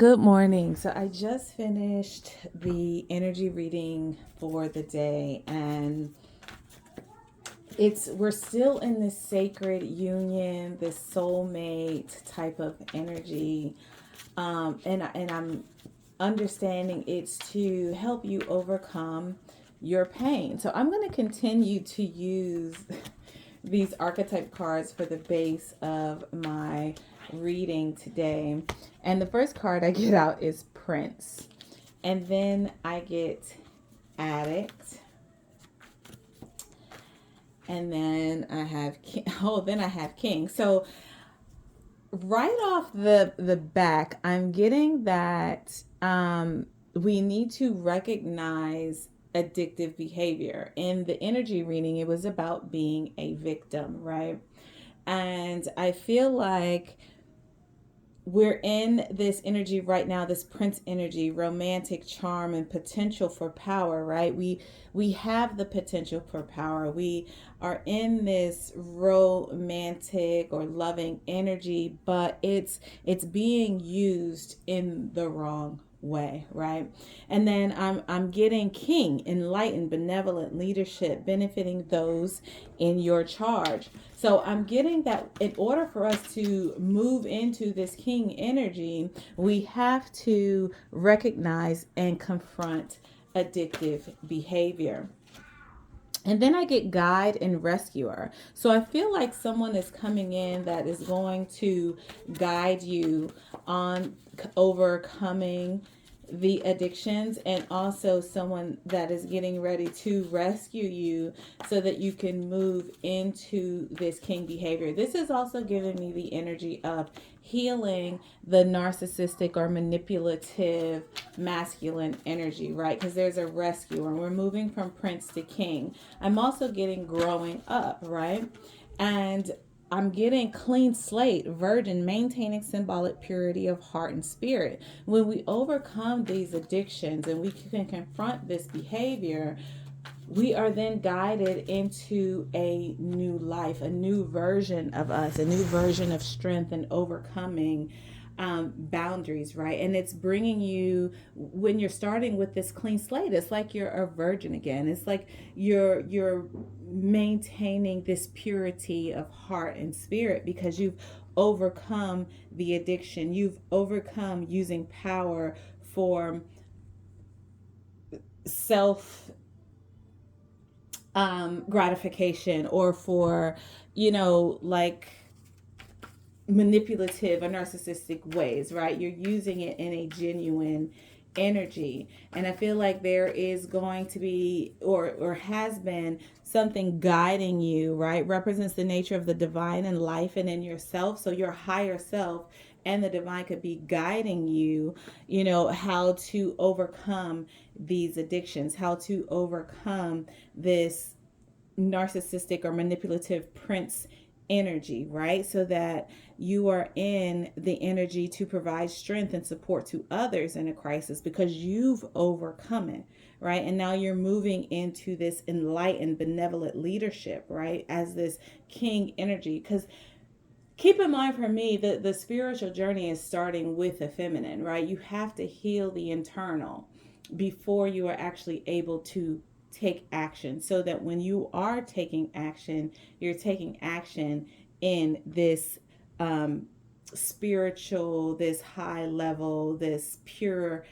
Good morning. So I just finished the energy reading for the day, and we're still in this sacred union, this soulmate type of energy. And I'm understanding it's to help you overcome your pain. So I'm going to continue to use these archetype cards for the base of my reading today. And the first card I get out is Prince. And then I get Addict. And then I have King. Oh, then I have King. So right off the back, I'm getting that we need to recognize addictive behavior. In the energy reading, it was about being a victim, right? And I feel like we're in this energy right now, this Prince energy, romantic charm and potential for power, right? We have the potential for power. We are in this romantic or loving energy, but it's being used in the wrong way, right? And then I'm getting King, enlightened, benevolent leadership, benefiting those in your charge. So I'm getting that in order for us to move into this King energy, we have to recognize and confront addictive behavior. And then I get guide and rescuer. So I feel like someone is coming in that is going to guide you on overcoming the addictions, and also someone that is getting ready to rescue you so that you can move into this king behavior. This is also giving me the energy of healing the narcissistic or manipulative masculine energy, right? Because there's a rescue and we're moving from prince to king. I'm also getting growing up, right? And I'm getting clean slate, virgin, maintaining symbolic purity of heart and spirit. When we overcome these addictions and we can confront this behavior, we are then guided into a new life, a new version of us, a new version of strength and overcoming boundaries, right? And it's bringing you, when you're starting with this clean slate, it's like you're a virgin again. It's like you're maintaining this purity of heart and spirit because you've overcome the addiction. You've overcome using power for self gratification, or for, like manipulative or narcissistic ways, right? You're using it in a genuine energy. And I feel like there is going to be, or has been, something guiding you, right? Represents the nature of the divine in life and in yourself. So your higher self and the divine could be guiding you, how to overcome these addictions, how to overcome this narcissistic or manipulative prince energy, right? So that you are in the energy to provide strength and support to others in a crisis because you've overcome it, right? And now you're moving into this enlightened, benevolent leadership, right? As this king energy. Because keep in mind, for me, the spiritual journey is starting with the feminine, right? You have to heal the internal before you are actually able to take action, so that when you are taking action, you're taking action in this spiritual, this high level, this pure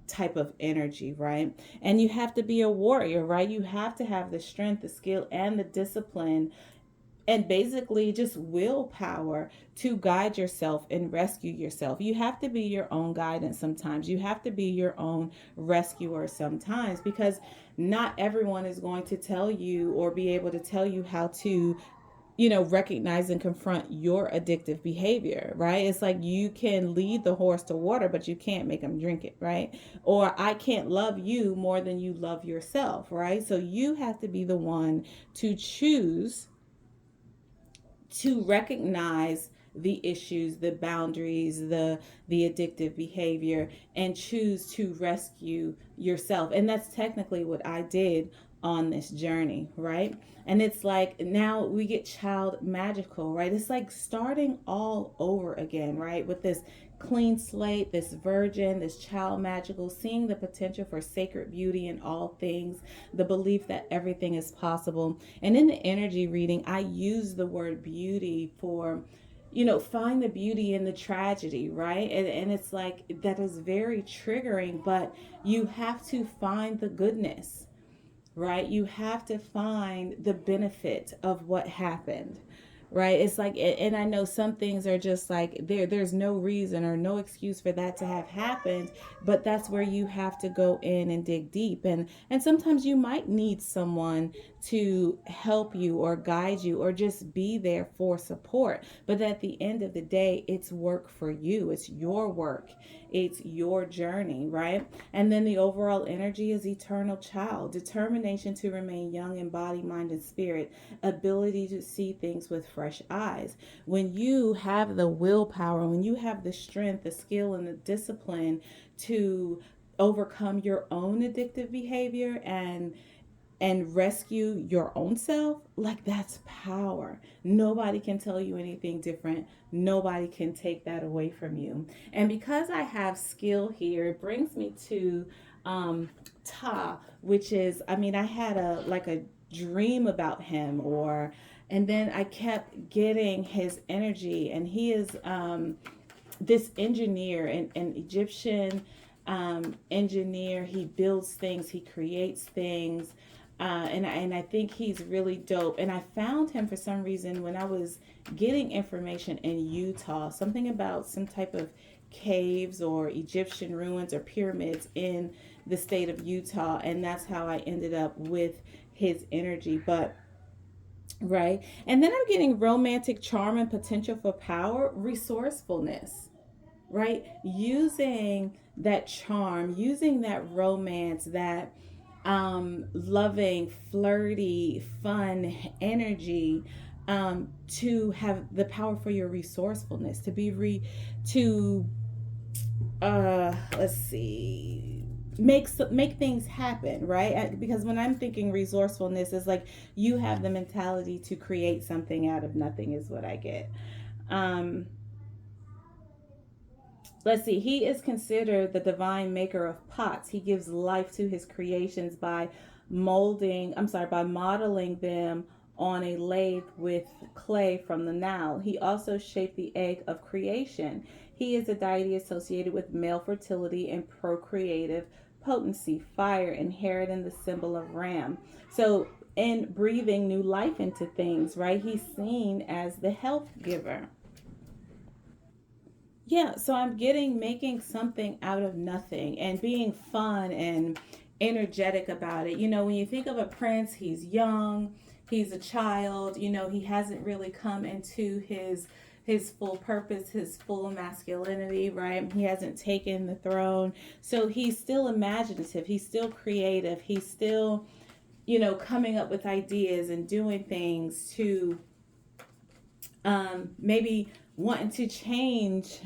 type of energy, right? And you have to be a warrior, right? You have to have the strength, the skill, and the discipline, and basically just willpower to guide yourself and rescue yourself. You have to be your own guidance sometimes. You have to be your own rescuer sometimes, because not everyone is going to tell you or be able to tell you how to, recognize and confront your addictive behavior, right? It's like you can lead the horse to water, but you can't make them drink it, right? Or I can't love you more than you love yourself, right? So you have to be the one to choose to recognize the issues, the boundaries, the addictive behavior, and choose to rescue yourself. And that's technically what I did on this journey, right? And it's like now we get child magical, right? It's like starting all over again, right? With this clean slate, this virgin, this child magical, seeing the potential for sacred beauty in all things, the belief that everything is possible. And in the energy reading, I use the word beauty for, find the beauty in the tragedy, right? And it's like that is very triggering, but you have to find the goodness, right? You have to find the benefit of what happened, right? It's like, and I know some things are just like there's no reason or no excuse for that to have happened, but that's where you have to go in and dig deep. And sometimes you might need someone to help you or guide you or just be there for support. But at the end of the day, it's work for you. It's your work. It's your journey, right? And then the overall energy is eternal child, determination to remain young in body, mind, and spirit, ability to see things with fresh eyes. When you have the willpower, when you have the strength, the skill, and the discipline to overcome your own addictive behavior and rescue your own self, like that's power. Nobody can tell you anything different. Nobody can take that away from you. And because I have skill here, it brings me to Ta, which is, I mean, I had a dream about him, or and then I kept getting his energy, and he is this engineer, an Egyptian engineer. He builds things, he creates things, and I think he's really dope. And I found him for some reason when I was getting information in Utah, something about some type of caves or Egyptian ruins or pyramids in the state of Utah, and that's how I ended up with his energy. But right, and then I'm getting romantic charm and potential for power, resourcefulness, right? Using that charm, using that romance, that loving, flirty, fun energy, to have the power for your resourcefulness, to be to let's see, make things happen, right? Because when I'm thinking resourcefulness, is like you have the mentality to create something out of nothing, is what I get. Um, Let's see, he is considered the divine maker of pots. He gives life to his creations by by modeling them on a lathe with clay from the Nile. He also shaped the egg of creation. He is a deity associated with male fertility and procreative potency, fire, inherent in the symbol of Ram. So, in breathing new life into things, right? He's seen as the health giver. Yeah, so I'm getting making something out of nothing and being fun and energetic about it. When you think of a prince, he's young, he's a child, he hasn't really come into his full purpose, his full masculinity, right? He hasn't taken the throne. So he's still imaginative, he's still creative, he's still, coming up with ideas and doing things to maybe wanting to change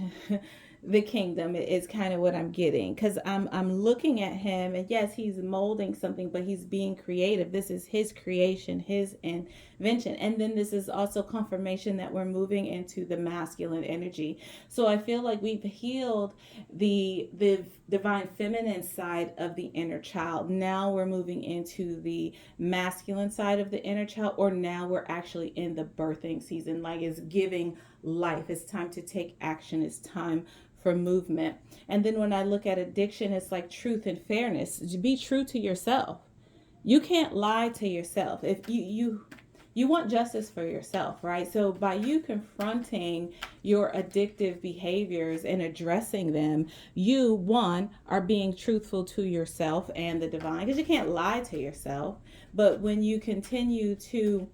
the kingdom is kind of what I'm getting, because I'm looking at him, and yes, he's molding something, but he's being creative. This is his creation, his invention. And then this is also confirmation that we're moving into the masculine energy. So I feel like we've healed the divine feminine side of the inner child. Now we're moving into the masculine side of the inner child, or now we're actually in the birthing season, like it's giving life. It's time to take action. It's time for movement. And then when I look at addiction, it's like truth and fairness. Be true to yourself. You can't lie to yourself. If you want justice for yourself, right? So by you confronting your addictive behaviors and addressing them, you, one, are being truthful to yourself and the divine, because you can't lie to yourself. But when you continue to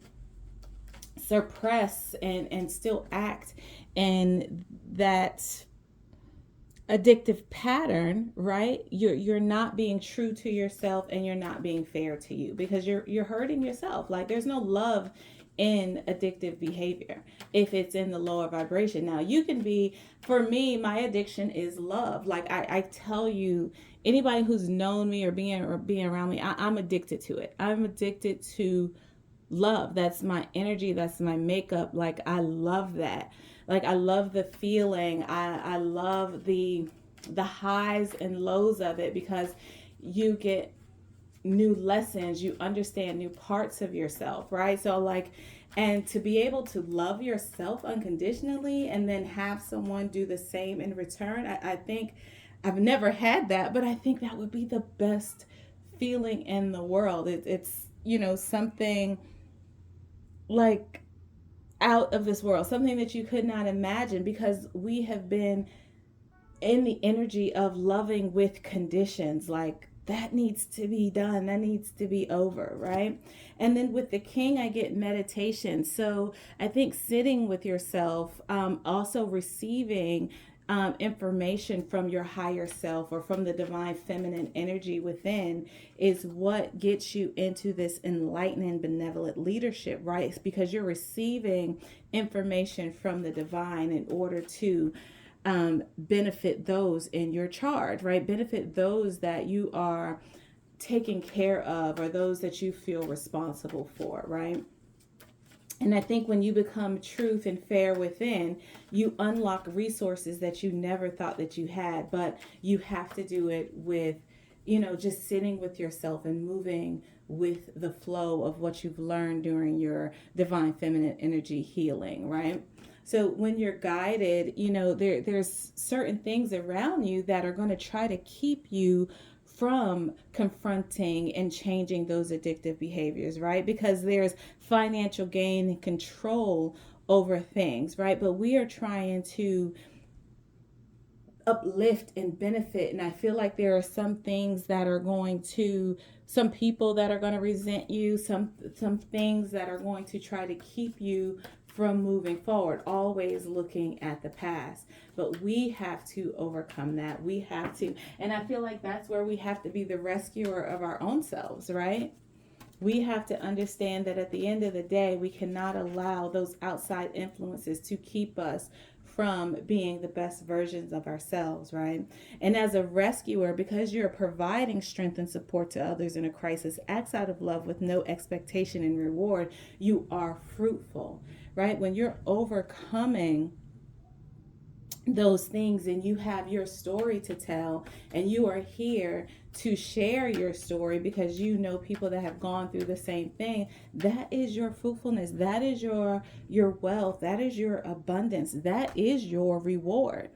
suppress and still act in that addictive pattern, right? You're not being true to yourself, and you're not being fair to you, because you're hurting yourself. Like there's no love in addictive behavior if it's in the lower vibration. Now, you can be, for me, my addiction is love. Like I tell you, anybody who's known me or being around me, I'm addicted to it. I'm addicted to love. That's my energy, that's my makeup. Like I love that. Like I love the feeling. I love the highs and lows of it, because you get new lessons, you understand new parts of yourself, right? So like, and to be able to love yourself unconditionally and then have someone do the same in return, I think I've never had that, but I think that would be the best feeling in the world. It's something like out of this world, something that you could not imagine, because we have been in the energy of loving with conditions. Like that needs to be done, that needs to be over, right? And then with the king, I get meditation. So I think sitting with yourself, also receiving information from your higher self or from the divine feminine energy within is what gets you into this enlightening, benevolent leadership, right? It's because you're receiving information from the divine in order to benefit those in your charge, right? Benefit those that you are taking care of or those that you feel responsible for, right? And I think when you become truth and fair within, you unlock resources that you never thought that you had, but you have to do it with, just sitting with yourself and moving with the flow of what you've learned during your divine feminine energy healing, right? So when you're guided, there's certain things around you that are going to try to keep you from confronting and changing those addictive behaviors, right? Because there's financial gain and control over things, right? But we are trying to uplift and benefit. And I feel like there are some things that are going to, some people that are going to resent you, some things that are going to try to keep you from moving forward, always looking at the past. But we have to overcome that. We have to. And I feel like that's where we have to be the rescuer of our own selves, right? We have to understand that at the end of the day, we cannot allow those outside influences to keep us from being the best versions of ourselves, right? And as a rescuer, because you're providing strength and support to others in a crisis, acts out of love with no expectation and reward, you are fruitful, right? When you're overcoming those things and you have your story to tell and you are here to share your story because you know people that have gone through the same thing, that is your fruitfulness, that is your wealth, that is your abundance, that is your reward,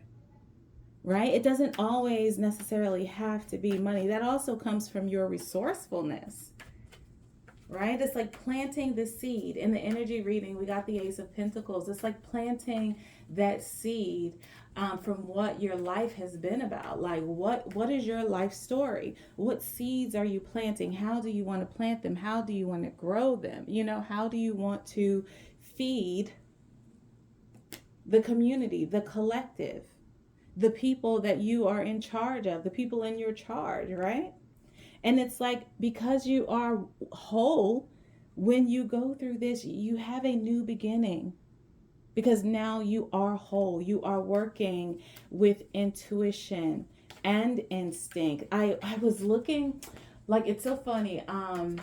right? It doesn't always necessarily have to be money. That also comes from your resourcefulness, right? It's like planting the seed. In the energy reading, we got the Ace of Pentacles. It's like planting that seed from what your life has been about. Like what is your life story? What seeds are you planting? How do you want to plant them? How do you want to grow them? How do you want to feed the community, the collective, the people that you are in charge of, the people in your charge, right? And it's like, because you are whole, when you go through this, you have a new beginning. Because now you are whole. You are working with intuition and instinct. I was looking, like, it's so funny.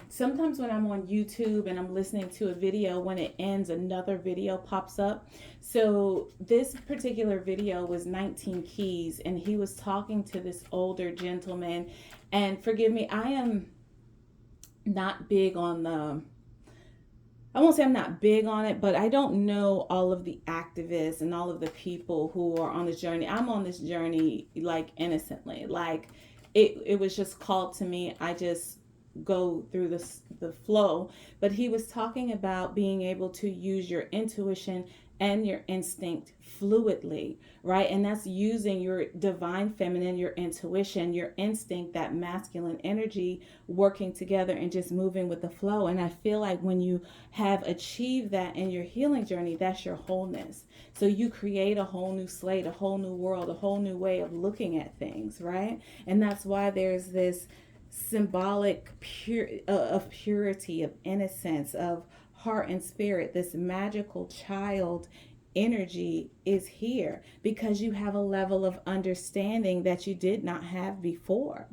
Sometimes when I'm on YouTube and I'm listening to a video, when it ends, another video pops up. So this particular video was 19 Keys, and he was talking to this older gentleman. And forgive me, I am not big on I won't say I'm not big on it, but I don't know all of the activists and all of the people who are on this journey. I'm on this journey like innocently. Like it was just called to me. I just go through the flow. But he was talking about being able to use your intuition and your instinct fluidly, right? And that's using your divine feminine, your intuition, your instinct, that masculine energy working together and just moving with the flow. And I feel like when you have achieved that in your healing journey, that's your wholeness. So you create a whole new slate, a whole new world, a whole new way of looking at things, right? And that's why there's this symbolic of purity, of innocence, of heart and spirit, this magical child energy is here because you have a level of understanding that you did not have before.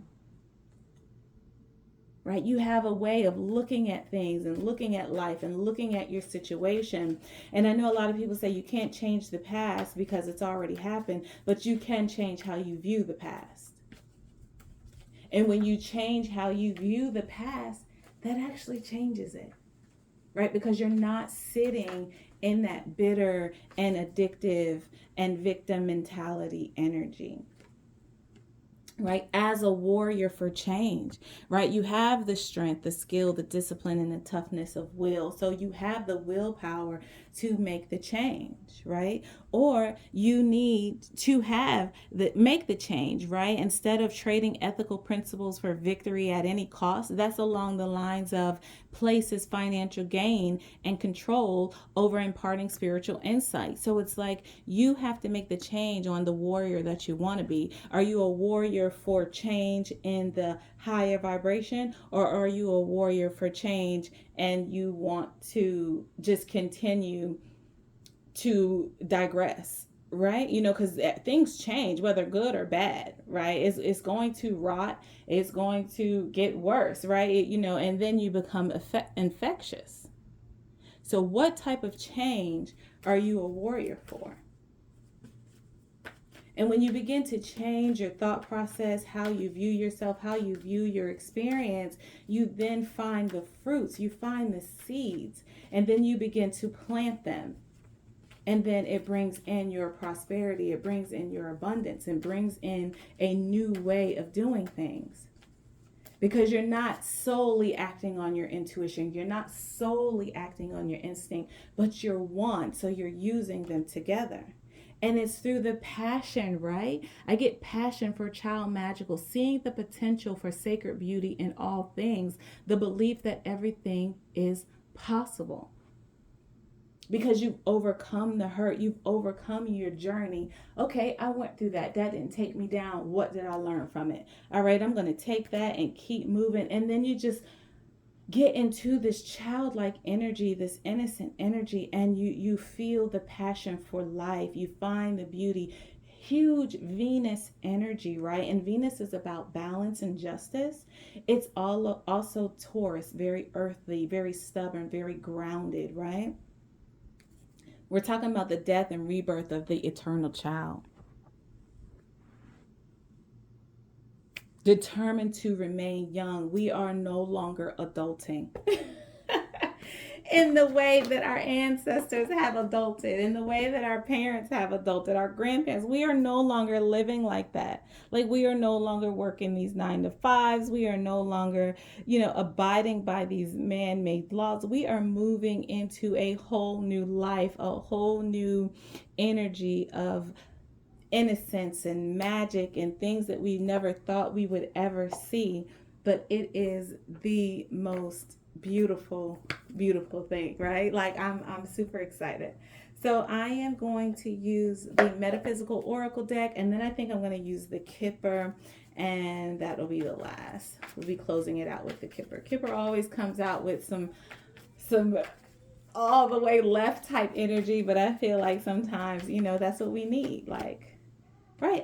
Right? You have a way of looking at things and looking at life and looking at your situation. And I know a lot of people say you can't change the past because it's already happened, but you can change how you view the past. And when you change how you view the past, that actually changes it. Right? Because you're not sitting in that bitter and addictive and victim mentality energy. Right, as a warrior for change, right? You have the strength, the skill, the discipline, and the toughness of will. So you have the willpower to make the change, right? Or you need to make the change, right? Instead of trading ethical principles for victory at any cost, that's along the lines of places financial gain and control over imparting spiritual insight. So it's like you have to make the change on the warrior that you want to be. Are you a warrior for change in the higher vibration, or are you a warrior for change and you want to just continue to digress? Right? Because things change, whether good or bad, right? It's going to rot, it's going to get worse, right? And then you become infectious. So what type of change are you a warrior for? And when you begin to change your thought process, how you view yourself, how you view your experience, you then find the fruits, you find the seeds, and then you begin to plant them. And then it brings in your prosperity, it brings in your abundance, and brings in a new way of doing things. Because you're not solely acting on your intuition, you're not solely acting on your instinct, but you're one, so you're using them together. And it's through the passion, right? I get passion for child magical, seeing the potential for sacred beauty in all things, the belief that everything is possible. Because you've overcome the hurt, you've overcome your journey. Okay, I went through that. That didn't take me down. What did I learn from it? All right, I'm going to take that and keep moving. And then you just get into this childlike energy, this innocent energy, and you feel the passion for life. You find the beauty. Huge Venus energy, right? And Venus is about balance and justice. It's also Taurus, very earthly, very stubborn, very grounded, right? We're talking about the death and rebirth of the eternal child. Determined to remain young. We are no longer adulting. In the way that our ancestors have adulted, in the way that our parents have adulted, our grandparents, we are no longer living like that. Like, we are no longer working these 9 to 5s. We are no longer, abiding by these man-made laws. We are moving into a whole new life, a whole new energy of innocence and magic and things that we never thought we would ever see. But it is the most beautiful thing, right? Like, I'm super excited. So I am going to use the metaphysical oracle deck, and then I think I'm going to use the Kipper, and that'll be the last. We'll be closing it out with the Kipper. Kipper always comes out with some all the way left type energy, but I feel like sometimes that's what we need. Like, right,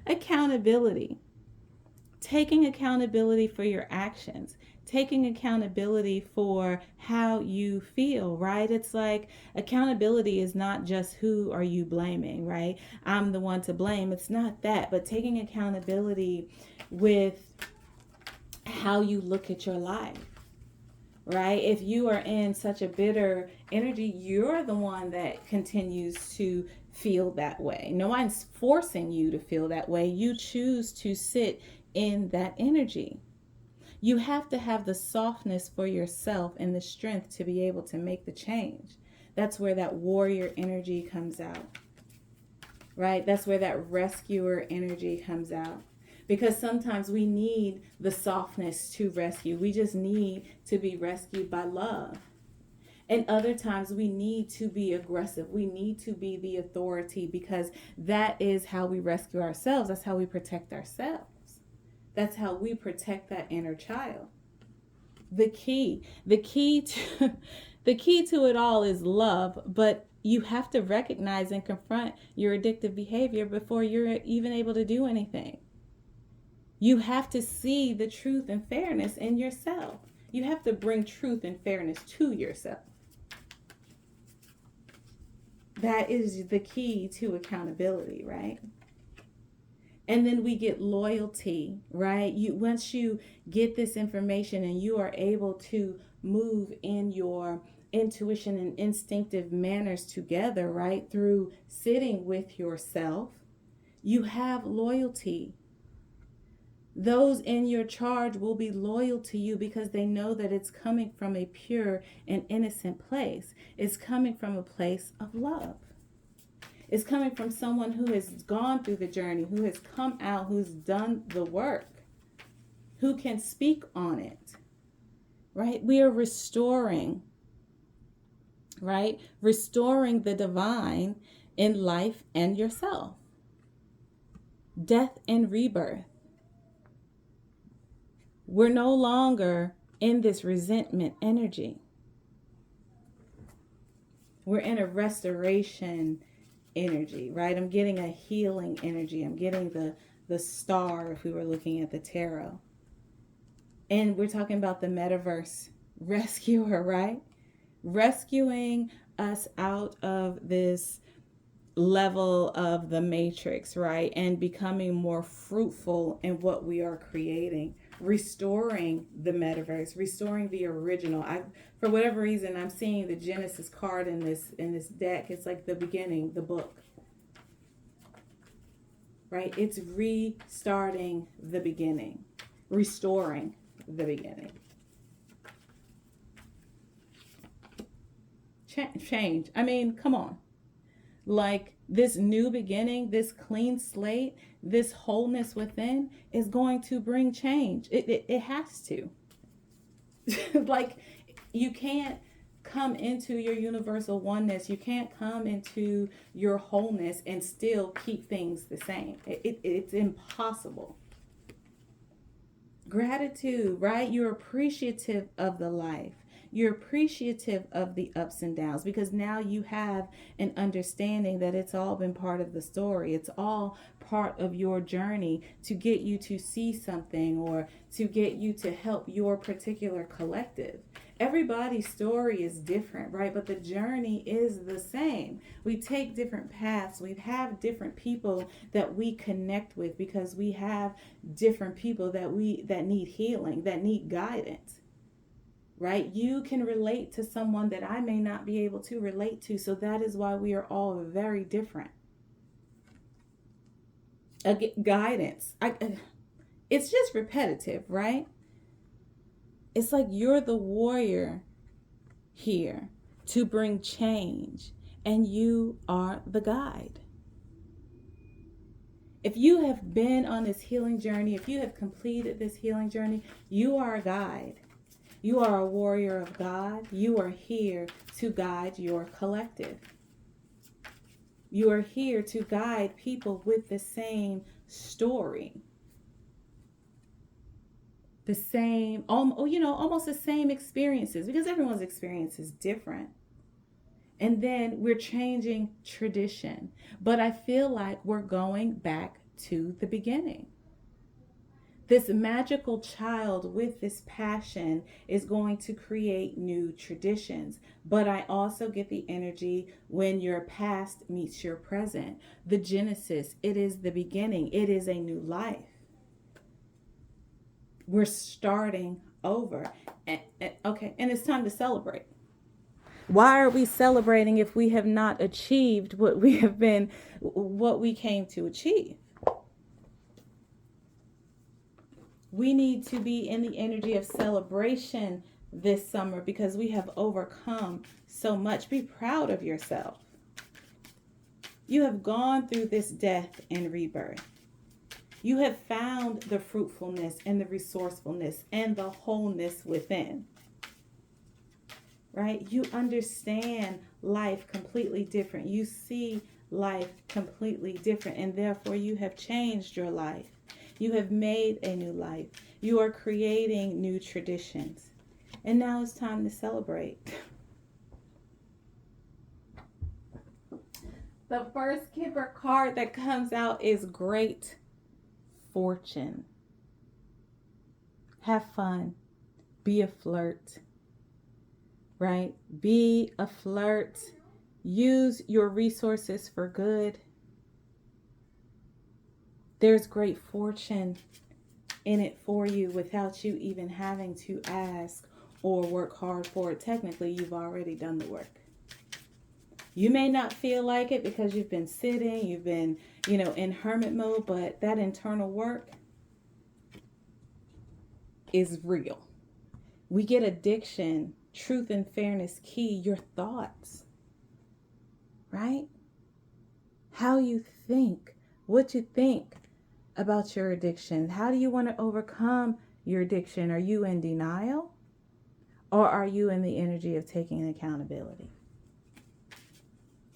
accountability, taking accountability for your actions, taking accountability for how you feel, right? It's like accountability is not just who are you blaming, right? I'm the one to blame. It's not that, but taking accountability with how you look at your life, right? If you are in such a bitter energy, you're the one that continues to feel that way. No one's forcing you to feel that way. You choose to sit in that energy. You have to have the softness for yourself and the strength to be able to make the change. That's where that warrior energy comes out, right? That's where that rescuer energy comes out. Because sometimes we need the softness to rescue. We just need to be rescued by love. And other times we need to be aggressive. We need to be the authority, because that is how we rescue ourselves. That's how we protect ourselves. That's how we protect that inner child. The key to the key to it all is love, but you have to recognize and confront your addictive behavior before you're even able to do anything. You have to see the truth and fairness in yourself. You have to bring truth and fairness to yourself. That is the key to accountability, right? And then we get loyalty, right? You once you get this information and you are able to move in your intuition and instinctive manners together, right? Through sitting with yourself, you have loyalty. Those in your charge will be loyal to you because they know that it's coming from a pure and innocent place. It's coming from a place of love. It's coming from someone who has gone through the journey, who has come out, who's done the work, who can speak on it, right? We are restoring, right? Restoring the divine in life and yourself. Death and rebirth. We're no longer in this resentment energy. We're in a restoration energy, right? I'm getting a healing energy. I'm getting the star if we were looking at the tarot. And we're talking about the metaverse rescuer, right? Rescuing us out of this level of the matrix, right? And becoming more fruitful in what we are creating. Restoring the metaverse, restoring the original. For whatever reason, I'm seeing the Genesis card in this deck. It's like the beginning, the book. Right? It's restarting the beginning, restoring the beginning. Change. I mean, come on. Like this new beginning, this clean slate, this wholeness within is going to bring change. It has to. Like you can't come into your universal oneness. You can't come into your wholeness and still keep things the same. It's impossible. Gratitude, right? You're appreciative of the life. You're appreciative of the ups and downs because now you have an understanding that it's all been part of the story. It's all part of your journey to get you to see something or to get you to help your particular collective. Everybody's story is different, right? But the journey is the same. We take different paths. We have different people that we connect with because we have different people that need healing, that need guidance. Right? You can relate to someone that I may not be able to relate to. So that is why we are all very different. Guidance. It's just repetitive, right? It's like you're the warrior here to bring change, and you are the guide. If you have been on this healing journey, if you have completed this healing journey, you are a guide. You are a warrior of God. You are here to guide your collective. You are here to guide people with the same story. The same, almost the same experiences, because everyone's experience is different. And then we're changing tradition. But I feel like we're going back to the beginning. This magical child with this passion is going to create new traditions. But I also get the energy when your past meets your present. The Genesis, it is the beginning. It is a new life. We're starting over. And it's time to celebrate. Why are we celebrating if we have not achieved what we came to achieve? We need to be in the energy of celebration this summer because we have overcome so much. Be proud of yourself. You have gone through this death and rebirth. You have found the fruitfulness and the resourcefulness and the wholeness within. Right? You understand life completely different. You see life completely different, and therefore you have changed your life. You have made a new life. You are creating new traditions. And now it's time to celebrate. The first Kipper card that comes out is great fortune. Have fun. Be a flirt. Right? Be a flirt. Use your resources for good. There's great fortune in it for you without you even having to ask or work hard for it. Technically, you've already done the work. You may not feel like it because you've been sitting, you've been, in hermit mode, but that internal work is real. We get addiction, truth and fairness key, your thoughts, right? How you think, what you think about your addiction. How do you want to overcome your addiction? Are you in denial or are you in the energy of taking accountability?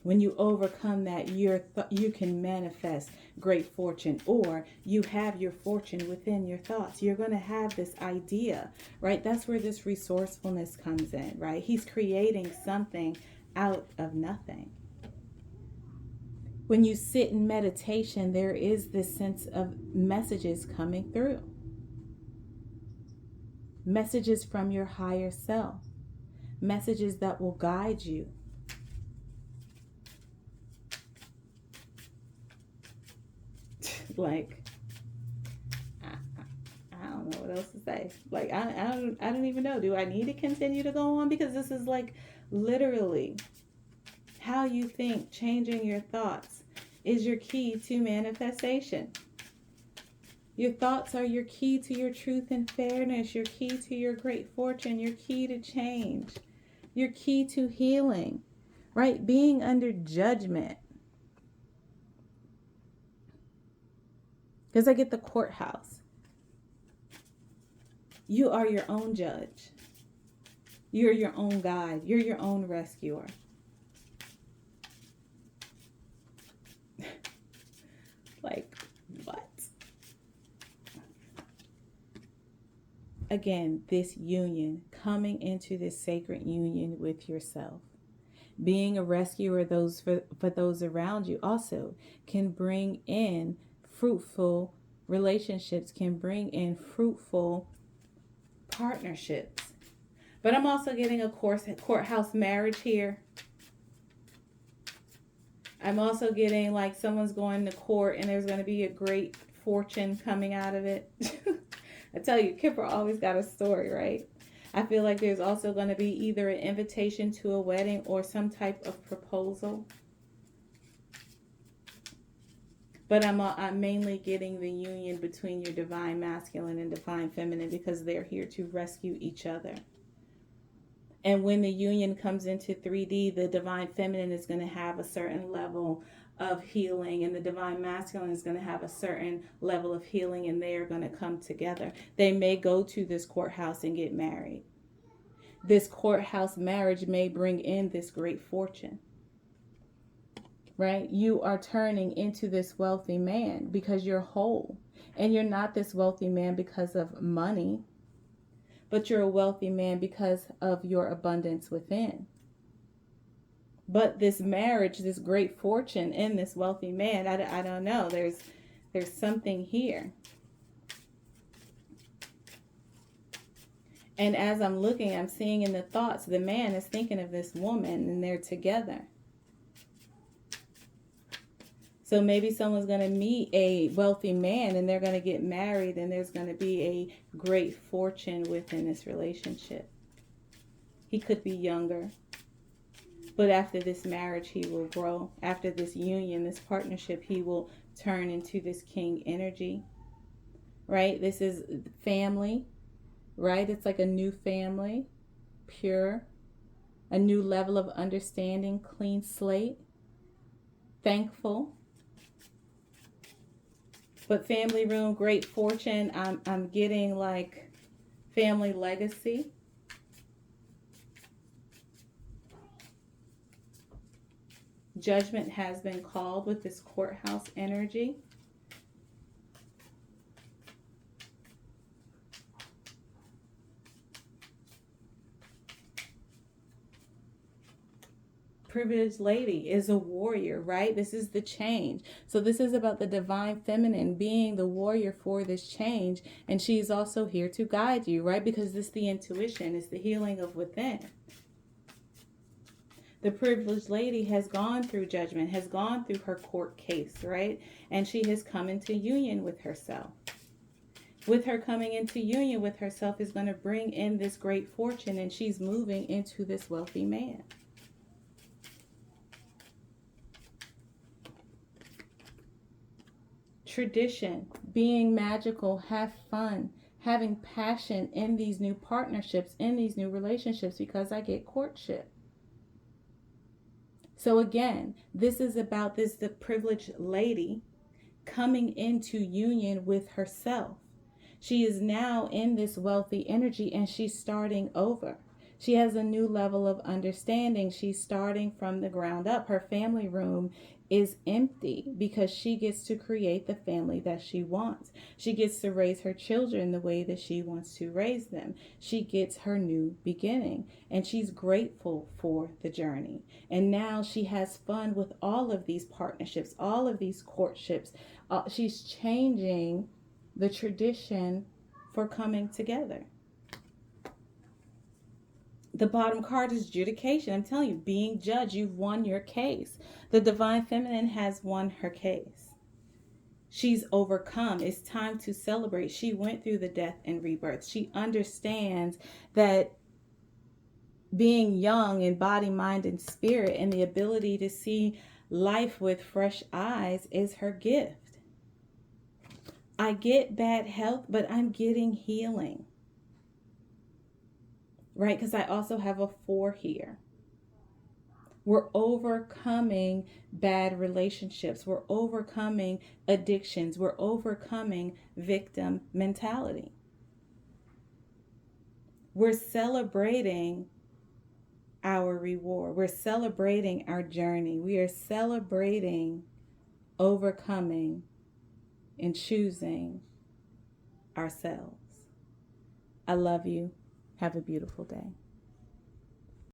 When you overcome that, you can manifest great fortune, or you have your fortune within your thoughts. You're going to have this idea, right? That's where this resourcefulness comes in, right? He's creating something out of nothing. When you sit in meditation, there is this sense of messages coming through. Messages from your higher self. Messages that will guide you. Like, I don't know what else to say. Like, I don't even know. Do I need to continue to go on? Because this is like literally how you think, changing your thoughts is your key to manifestation. Your thoughts are your key to your truth and fairness, your key to your great fortune, your key to change, your key to healing, right? Being under judgment. Because I get the courthouse. You are your own judge. You're your own guide. You're your own rescuer. Like, what? Again, this union, coming into this sacred union with yourself. Being a rescuer for those around you also can bring in fruitful relationships, can bring in fruitful partnerships. But I'm also getting a courthouse marriage here. I'm also getting like someone's going to court and there's going to be a great fortune coming out of it. I tell you, Kipper always got a story, right? I feel like there's also going to be either an invitation to a wedding or some type of proposal. But I'm mainly getting the union between your divine masculine and divine feminine because they're here to rescue each other. And when the union comes into 3D, the divine feminine is going to have a certain level of healing and the divine masculine is going to have a certain level of healing, and they are going to come together. They may go to this courthouse and get married. This courthouse marriage may bring in this great fortune. Right? You are turning into this wealthy man because you're whole. And you're not this wealthy man because of money, but you're a wealthy man because of your abundance within. But this marriage, this great fortune in this wealthy man, I don't know. There's something here. And as I'm looking, I'm seeing in the thoughts, the man is thinking of this woman and they're together. So maybe someone's going to meet a wealthy man and they're going to get married and there's going to be a great fortune within this relationship. He could be younger, but after this marriage, he will grow. After this union, this partnership, he will turn into this king energy, right? This is family, right? It's like a new family, pure, a new level of understanding, clean slate, thankful. But family room, great fortune, I'm getting like family legacy. Judgment has been called with this courthouse energy. privileged lady is a warrior, right? This is the change. So this is about the divine feminine being the warrior for this change. And she's also here to guide you, right? Because this is the intuition, it's the healing of within. The privileged lady has gone through judgment, has gone through her court case, right? And she has come into union with herself. With her coming into union with herself is going to bring in this great fortune, and she's moving into this wealthy man. Tradition, being magical, have fun, having passion in these new partnerships, in these new relationships, because I get courtship. So again, this is about the privileged lady coming into union with herself. She is now in this wealthy energy and she's starting over. She has a new level of understanding. She's starting from the ground up. Her family room is empty because she gets to create the family that she wants. She gets to raise her children the way that she wants to raise them. She gets her new beginning and she's grateful for the journey. And now she has fun with all of these partnerships, all of these courtships. She's changing the tradition for coming together. The bottom card is adjudication. I'm telling you, being judged, you've won your case. The divine feminine has won her case. She's overcome. It's time to celebrate. She went through the death and rebirth. She understands that being young in body, mind, and spirit, and the ability to see life with fresh eyes is her gift. I get bad health, but I'm getting healing. Right? Because I also have a 4 here. We're overcoming bad relationships. We're overcoming addictions. We're overcoming victim mentality. We're celebrating our reward. We're celebrating our journey. We are celebrating overcoming and choosing ourselves. I love you. Have a beautiful day.